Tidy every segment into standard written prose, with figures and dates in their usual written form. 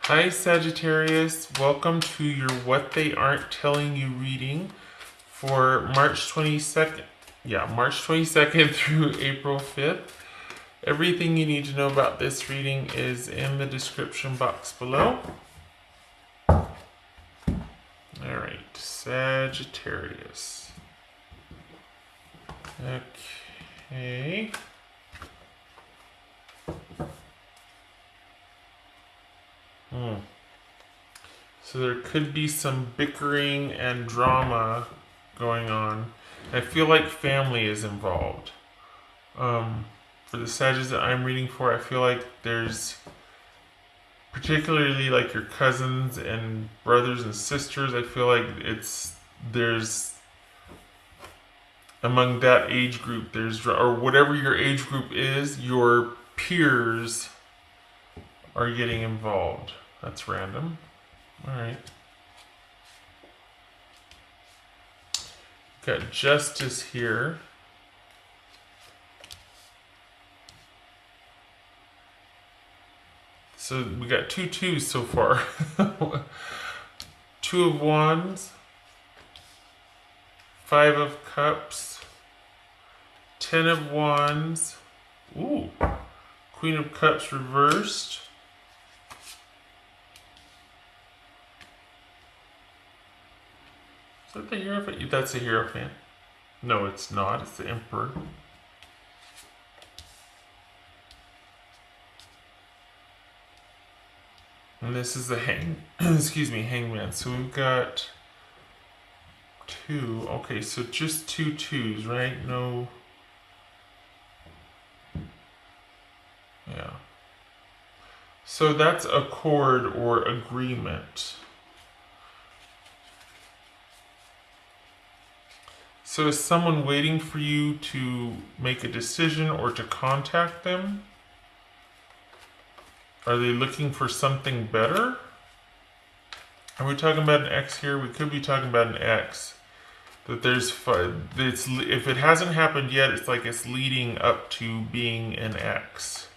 Hi Sagittarius, welcome to your What They Aren't Telling You reading for March 22nd. Yeah, March 22nd through April 5th. Everything you need to know about this reading is in the description box below. Alright, Sagittarius. Okay. So there could be some bickering and drama going on. I feel like family is involved. For the Sagittarius that I'm reading for, I feel like there's particularly like your cousins and brothers and sisters. I feel like there's among that age group, or whatever your age group is, your peers are getting involved. That's random. Alright. Got Justice here. So we got two twos so far. Two of Wands, Five of Cups, 10 of Wands, ooh, Queen of Cups reversed. Is that the Hierophant? That's the Hierophant. No, it's not. It's the Emperor. And this is the Hangman. So we've got two. Okay, so just two twos, right? No. Yeah. So that's accord or agreement. So is someone waiting for you to make a decision or to contact them? Are they looking for something better? Are we talking about an X here? We could be talking about an X. That there's if it hasn't happened yet, it's like it's leading up to being an X.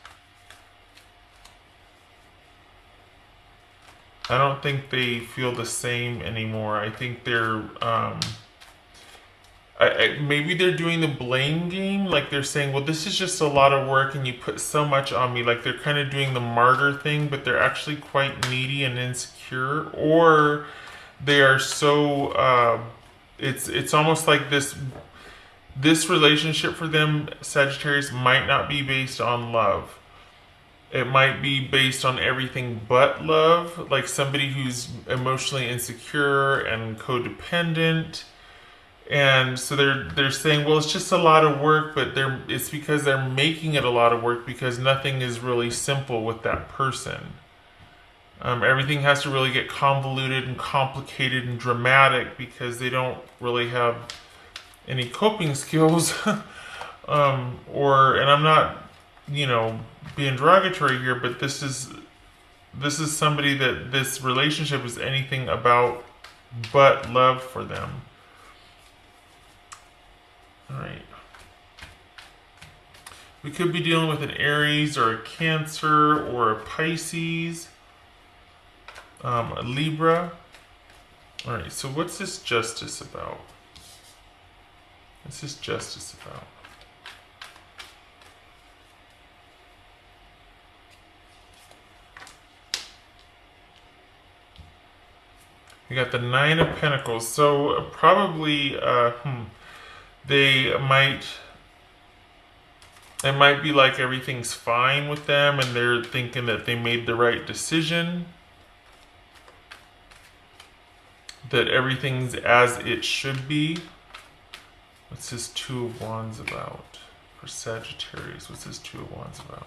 I don't think they feel the same anymore. I think they're maybe they're doing the blame game, like they're saying, well, this is just a lot of work and you put so much on me, like they're kind of doing the martyr thing, but they're actually quite needy and insecure, or they are so it's almost like this relationship for them, Sagittarius, might not be based on love. It might be based on everything but love, like somebody who's emotionally insecure and codependent. And so they're saying, well, it's just a lot of work, but it's because they're making it a lot of work because nothing is really simple with that person. Everything has to really get convoluted and complicated and dramatic because they don't really have any coping skills. And I'm not, being derogatory here, but this is somebody that this relationship is anything about but love for them. Alright. We could be dealing with an Aries or a Cancer or a Pisces, a Libra. Alright, so what's this Justice about? What's this Justice about? We got the Nine of Pentacles. So probably it might be like everything's fine with them and they're thinking that they made the right decision, that everything's as it should be. What's this Two of Wands about for Sagittarius? What's this Two of Wands about?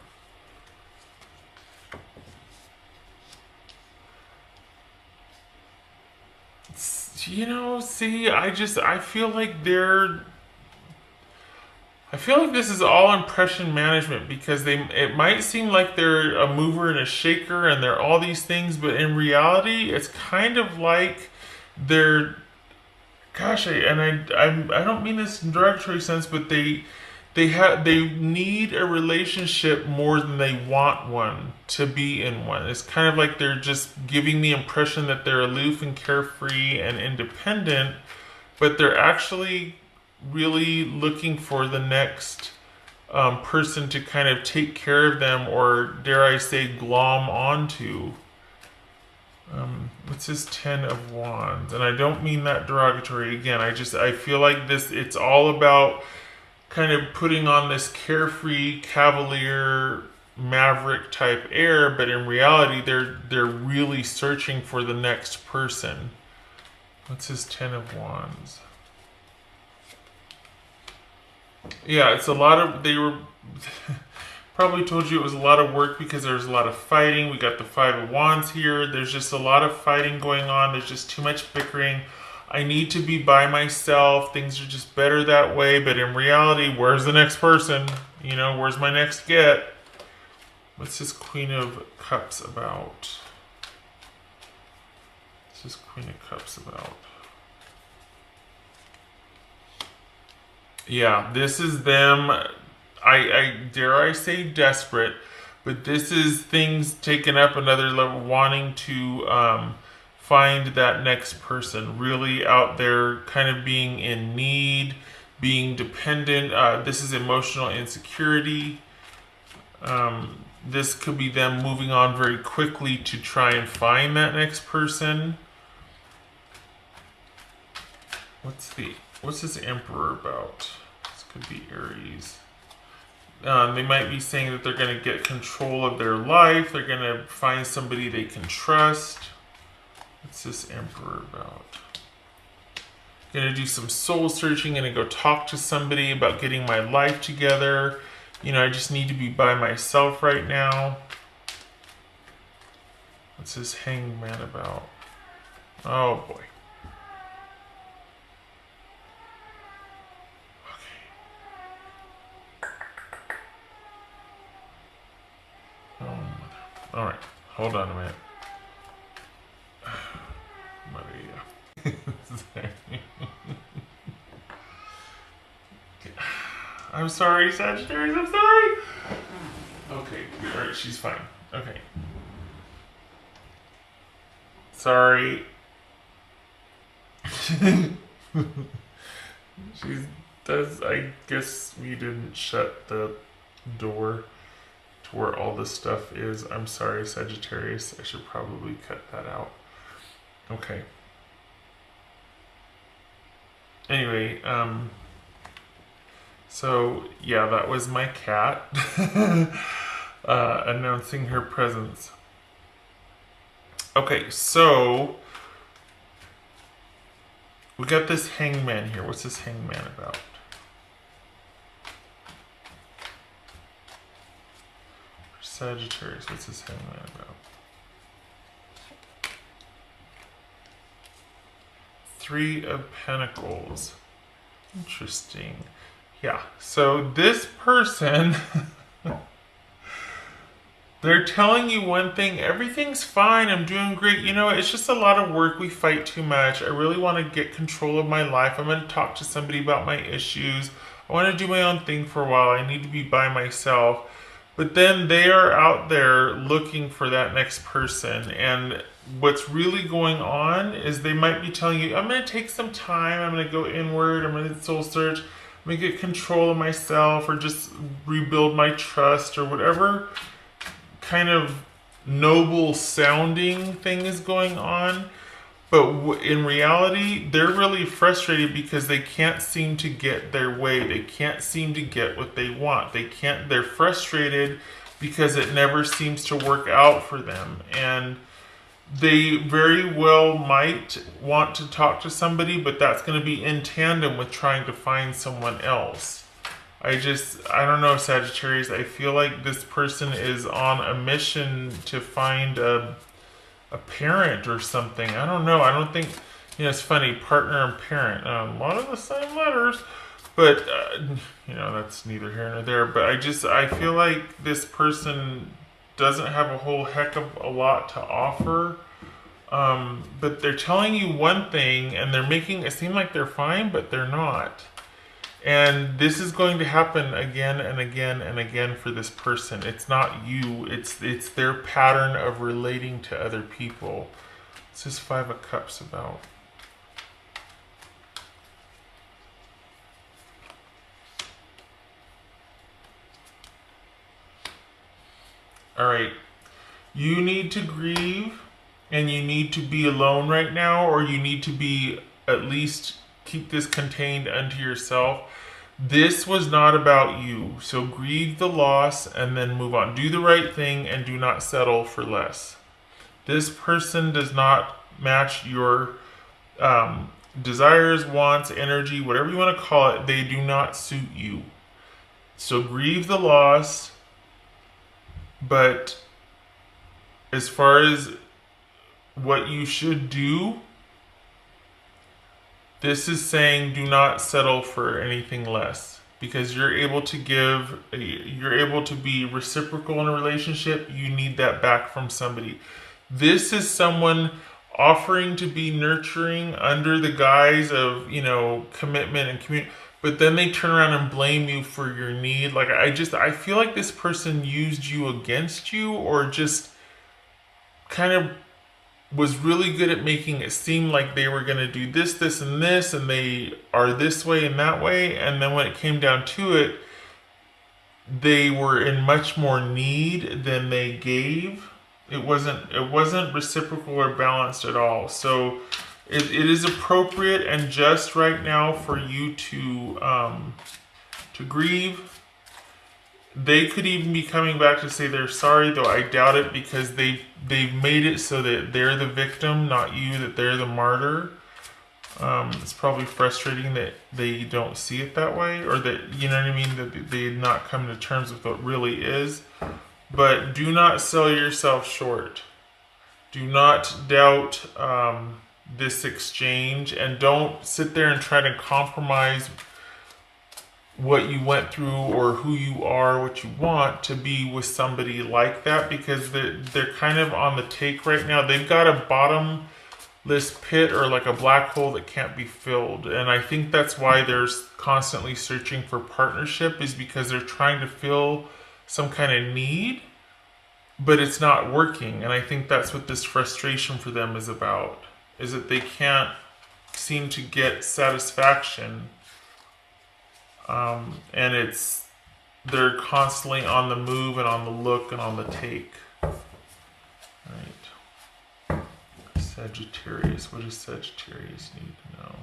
I feel like this is all impression management because it might seem like they're a mover and a shaker and they're all these things, but in reality, it's kind of like they're, gosh, I don't mean this in derogatory sense, but they they need a relationship more than they want one to be in one. It's kind of like they're just giving the impression that they're aloof and carefree and independent, but they're actually really looking for the next person to kind of take care of them, or dare I say glom onto. What's this 10 of Wands? And I don't mean that derogatory. Again, I feel like it's all about kind of putting on this carefree, cavalier, maverick type air, but in reality, they're really searching for the next person. What's this 10 of Wands? Yeah, it's a lot of, they were, probably told you it was a lot of work because there's a lot of fighting. We got the 5 of Wands here. There's just a lot of fighting going on. There's just too much bickering. I need to be by myself. Things are just better that way. But in reality, where's the next person? You know, where's my next get? What's this Queen of Cups about? What's this Queen of Cups about? Yeah, this is them. I dare I say desperate, but this is things taken up another level, wanting to find that next person, really out there, kind of being in need, being dependent. This is emotional insecurity. This could be them moving on very quickly to try and find that next person. What's this Emperor about? This could be Aries. They might be saying that they're going to get control of their life. They're going to find somebody they can trust. What's this Emperor about? Going to do some soul searching. Going to go talk to somebody about getting my life together. You know, I just need to be by myself right now. What's this Hangman about? Oh boy. All right, hold on a minute. Maria. I'm sorry, Sagittarius, I'm sorry. Okay, all right, she's fine. Okay. Sorry. I guess we didn't shut the door where all this stuff is. I'm sorry, Sagittarius. I should probably cut that out. Okay. Anyway, so yeah, that was my cat announcing her presence. Okay, so we got this Hangman here. What's this Hangman about? Sagittarius, what's this Hangman about? 3 of Pentacles. Interesting. Yeah, so this person, they're telling you one thing, everything's fine, I'm doing great. You know, it's just a lot of work, we fight too much. I really want to get control of my life. I'm going to talk to somebody about my issues. I want to do my own thing for a while. I need to be by myself. But then they are out there looking for that next person. And what's really going on is they might be telling you, I'm going to take some time. I'm going to go inward. I'm going to soul search. I'm going to get control of myself, or just rebuild my trust, or whatever kind of noble sounding thing is going on. But in reality, they're really frustrated because they can't seem to get their way. They can't seem to get what they want. They're frustrated because it never seems to work out for them. And they very well might want to talk to somebody, but that's going to be in tandem with trying to find someone else. I don't know, Sagittarius. I feel like this person is on a mission to find a parent or something. I don't know. I don't think, you know, it's funny, partner and parent, a lot of the same letters, but you know, that's neither here nor there. But I feel like this person doesn't have a whole heck of a lot to offer, but they're telling you one thing and they're making it seem like they're fine, but they're not. And this is going to happen again and again and again for this person. It's not you, it's their pattern of relating to other people. What's this Five of Cups about? All right. You need to grieve and you need to be alone right now, or you need to be at least keep this contained unto yourself. This was not about you. So grieve the loss and then move on. Do the right thing and do not settle for less. This person does not match your desires, wants, energy, whatever you want to call it. They do not suit you. So grieve the loss, but as far as what you should do, this is saying do not settle for anything less, because you're able to give, you're able to be reciprocal in a relationship. You need that back from somebody. This is someone offering to be nurturing under the guise of, you know, commitment and community, but then they turn around and blame you for your need. Like, I feel like this person used you against you, or just kind of was really good at making it seem like they were going to do this, this, and this, and they are this way and that way. And then when it came down to it, they were in much more need than they gave. It wasn't reciprocal or balanced at all. So it is appropriate and just right now for you to grieve. They could even be coming back to say they're sorry, though I doubt it, because they've made it so that they're the victim, not you, that they're the martyr. It's probably frustrating that they don't see it that way, or that, you know what I mean, that they had not come to terms with what really is. But do not sell yourself short. Do not doubt this exchange, and don't sit there and try to compromise what you went through or who you are, what you want to be with somebody like that, because they're kind of on the take right now. They've got a bottomless pit, or like a black hole that can't be filled. And I think that's why they're constantly searching for partnership, is because they're trying to fill some kind of need, but it's not working. And I think that's what this frustration for them is about, is that they can't seem to get satisfaction. And they're constantly on the move and on the look and on the take. Right. Sagittarius. What does Sagittarius need to know?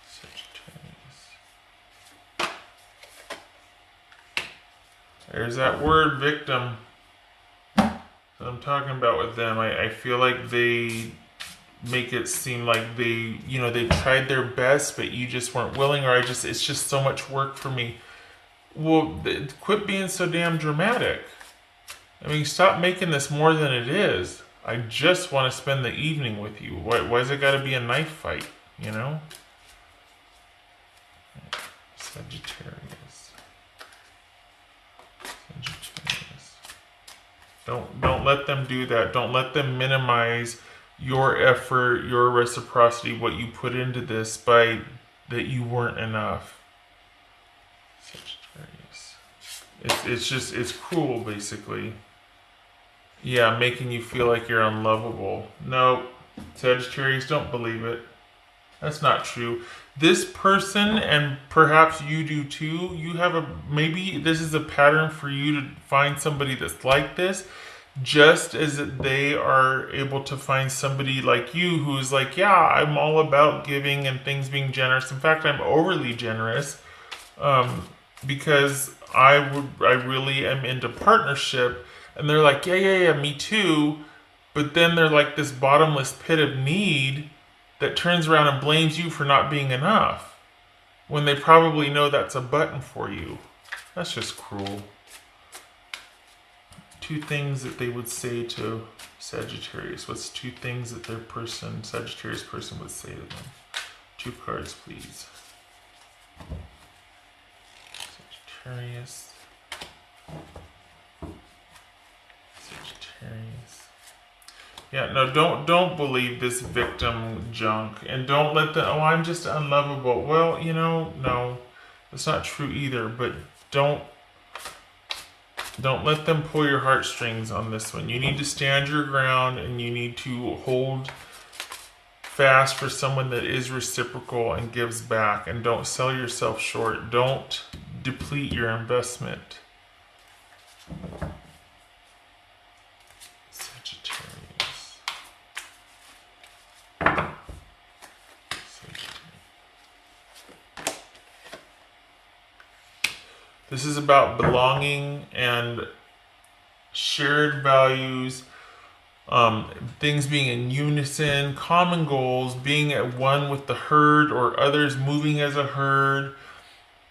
Sagittarius. There's that word, victim, that I'm talking about with them. I feel like they make it seem like they, you know, they tried their best, but you just weren't willing, or it's just so much work for me. Well, quit being so damn dramatic. I mean, stop making this more than it is. I just want to spend the evening with you. Why's it got to be a knife fight, you know? Sagittarius. Sagittarius. Don't let them do that. Don't let them minimize your effort, your reciprocity, what you put into this, by that you weren't enough. Sagittarius. It's cruel, basically. Yeah, making you feel like you're unlovable. No, Sagittarius, don't believe it. That's not true. This person, and perhaps you do too, you have maybe this is a pattern for you to find somebody that's like this, just as they are able to find somebody like you who's like, yeah, I'm all about giving and things being generous. In fact, I'm overly generous, because I really am into partnership. And they're like, yeah, me too. But then they're like this bottomless pit of need that turns around and blames you for not being enough, when they probably know that's a button for you. That's just cruel. 2 things that they would say to Sagittarius. What's 2 things that their person, Sagittarius person, would say to them? 2 cards, please. Sagittarius. Sagittarius. Yeah, no, don't believe this victim junk, and don't let the oh, I'm just unlovable. Well, no, that's not true either. But don't don't let them pull your heartstrings on this one. You need to stand your ground, and you need to hold fast for someone that is reciprocal and gives back, and don't sell yourself short. Don't deplete your investment. Sagittarius. This is about belonging and shared values, things being in unison, common goals, being at one with the herd or others moving as a herd.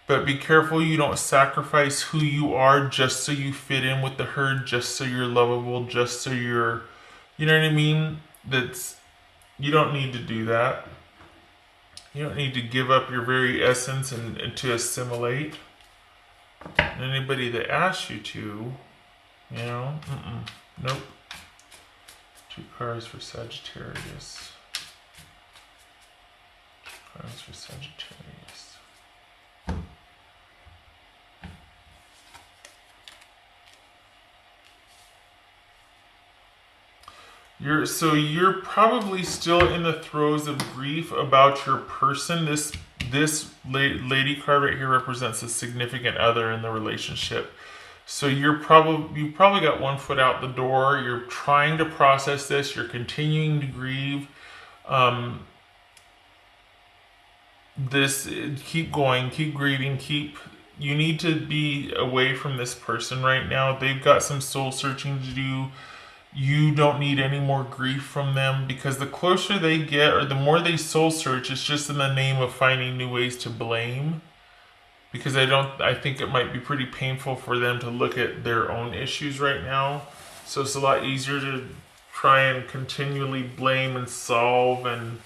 But be careful you don't sacrifice who you are just so you fit in with the herd, just so you're lovable, just so you're, you know what I mean? You don't need to do that. You don't need to give up your very essence and to assimilate. Anybody that asks you to, nope. 2 cards for Sagittarius. 2 cards for Sagittarius. You're probably still in the throes of grief about your person. This lady card right here represents a significant other in the relationship. So you probably got one foot out the door. You're trying to process this. You're continuing to grieve. Keep going, keep grieving, you need to be away from this person right now. They've got some soul searching to do. You don't need any more grief from them, because the closer they get or the more they soul search, it's just in the name of finding new ways to blame. Because I think it might be pretty painful for them to look at their own issues right now. So it's a lot easier to try and continually blame and solve and,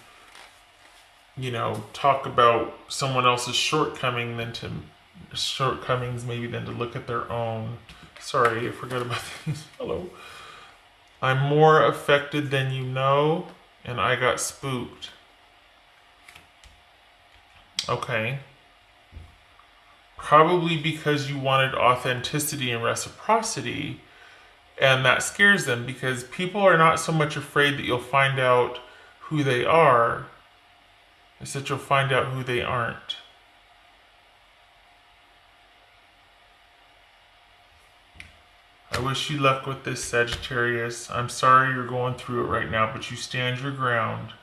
talk about someone else's shortcomings maybe than to look at their own. Sorry, I forgot about these. Hello. I'm more affected than you know, and I got spooked. Okay. Probably because you wanted authenticity and reciprocity, and that scares them, because people are not so much afraid that you'll find out who they are, it's that you'll find out who they aren't. I wish you luck with this, Sagittarius. I'm sorry you're going through it right now, but you stand your ground.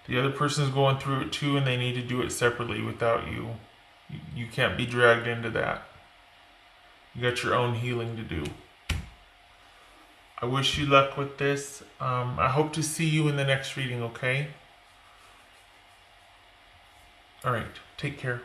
The other person's going through it too, and they need to do it separately without you. You can't be dragged into that. You got your own healing to do. I wish you luck with this. I hope to see you in the next reading, okay? All right, take care.